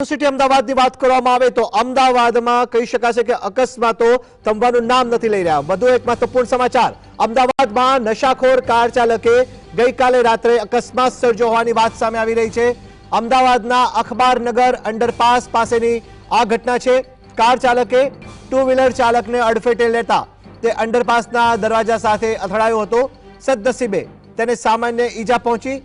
City અમદાવાદની વાત કરવામાં આવે તો અમદાવાદમાં કહી શકાશે કે અકસ્માતો થંભવાનું નામ નથી લઈ રહ્યા। વધુ એક મહત્વપૂર્ણ સમાચાર, અમદાવાદમાં નશાખોર કાર ચાલકે ગઈકાલે રાત્રે અકસ્માત સર્જ્યો હોવાની વાત સામે આવી રહી છે। અમદાવાદના અખબારનગર અંડરપાસ પાસેની આ ઘટના છે। કાર ચાલકે ટુ વ્હીલર ચાલકને અડફેટે લેતા તે અંડરપાસના દરવાજા સાથે અથડાયો હતો। સદનસીબે તેને સામાન્ય ઈજા પહોંચી।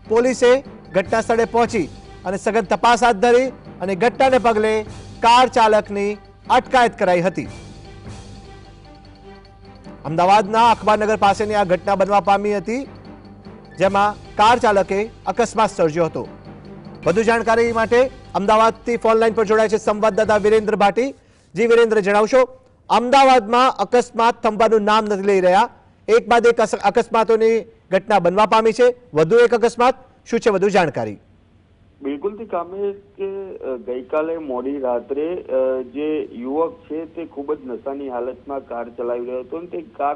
પોલીસે ઘટના સ્થળે પહોંચી અને સઘન તપાસ હાથ ધરી અને ઘટનાને પગલે કાર ચાલકની અટકાયત કરાઈ હતી। અમદાવાદના અખબારનગર પાસેની આ ઘટના બનવા પામી હતી, જેમાં કાર ચાલકે અકસ્માત સર્જ્યો હતો। વધુ જાણકારી માટે અમદાવાદથી ફોન લાઈન પર જોડાય છે સંવાદદાતા વિરેન્દ્ર ભાટી। જી વિરેન્દ્ર, જણાવશો, અમદાવાદમાં અકસ્માત થંભવાનું નામ નથી લઈ રહ્યા, એક બાદ એક અકસ્માતોની ઘટના બનવા પામી છે। વધુ એક અકસ્માત, શું છે વધુ જાણકારી? બિલકુલ થી કામે કે ગઈકાલે મોડી રાત્રે જે યુવક છે તે ખૂબ જ નશાની હાલતમાં કાર ચલાવી રહ્યો હતો અને તે કાર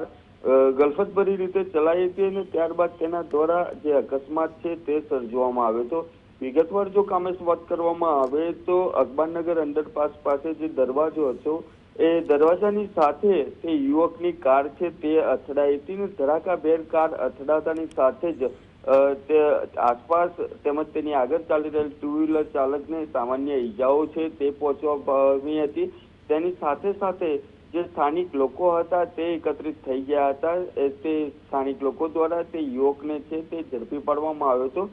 ગલફતભરી રીતે ચલાવી હતી અને ત્યારબાદ તેના દ્વારા જે અકસ્માત છે તે સર્જવામાં આવ્યો હતો। વિગતવાર જો કામે વાત કરવામાં આવે તો અખબારનગર અંડરપાસ પાસે જે દરવાજો હતો એ દરવાજાની સાથે તે યુવકની કાર છે તે અથડાઈ હતી અને ધડાકાભેર કાર અથડાતાની સાથે જ તે આસપાસ તેમજ તેની આગળ ચાલી રહેલ ટુ વ્હીલર ચાલકને સામાન્ય ઈજાઓ છે તે પહોંચવા પામી હતી। તેની સાથે સાથે જે સ્થાનિક લોકો હતા તે એકત્રિત થઈ ગયા હતા। તે સ્થાનિક લોકો દ્વારા તે યુવકને છે તે ઝડપી પાડવામાં આવ્યો હતો।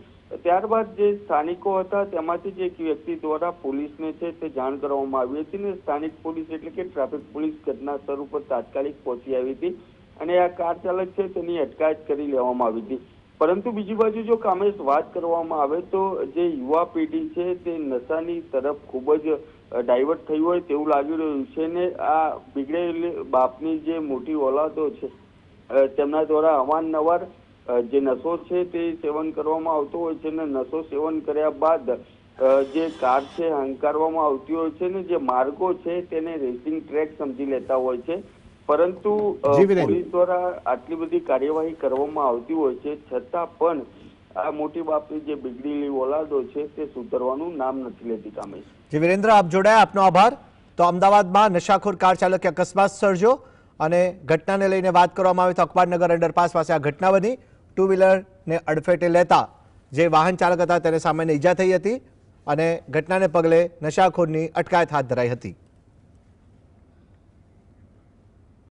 ત્યારબાદ જે સ્થાનિકો હતા તેમાંથી જ એક વ્યક્તિ દ્વારા પોલીસને છે તે જાણ કરવામાં આવી હતી અને સ્થાનિક પોલીસ એટલે કે ટ્રાફિક પોલીસ ઘટના સ્થળ ઉપર તાત્કાલિક પહોંચી આવી હતી અને આ કાર ચાલક છે તેની અટકાયત કરી લેવામાં આવી હતી। પરંતુ બીજી બાજુ જો કામેશ વાત કરવામાં આવે તો જે યુવા પેઢી છે તે નશાની તરફ ખૂબ જ ડાયવર્ટ થઈ હોય તેવું લાગી રહ્યું છે ને આ બિગડેલી બાપની જે મોટી ઓલાદો છે તેમના દ્વારા અવારનવાર જે નશો છે તે સેવન કરવામાં આવતો હોય છે ને નશો સેવન કર્યા બાદ જે કાર છે હંકારવામાં આવતી હોય છે ને જે માર્ગો છે તેને રેસિંગ ટ્રેક સમજી લેતા હોય છે, પરંતુ પોલીસ દ્વારા આટલી બધી કાર્યવાહી કરવામાં આવતી હોય છે છતાં પણ આ મોટી બાપની જે બિગડેલી ઓલાદો છે તે સુધરવાનું નામ નથી લેતી। કામેશ જી વિરેન્દ્ર, આપ જોડાયા, આપનો આભાર। તો અમદાવાદમાં નશાખોર કાર ચાલકે અકસ્માત સર્જ્યો અને ઘટનાને લઈને વાત કરવામાં આવે તો અખબારનગર અંડરપાસ પાસે આ ઘટના બની। ટુ વ્હીલરને અડફેટે લેતા જે વાહન ચાલક હતા તેને સામાન્ય ઈજા થઈ હતી અને ઘટનાને પગલે નશાખોરની અટકાયત હાથ ધરાઈ હતી।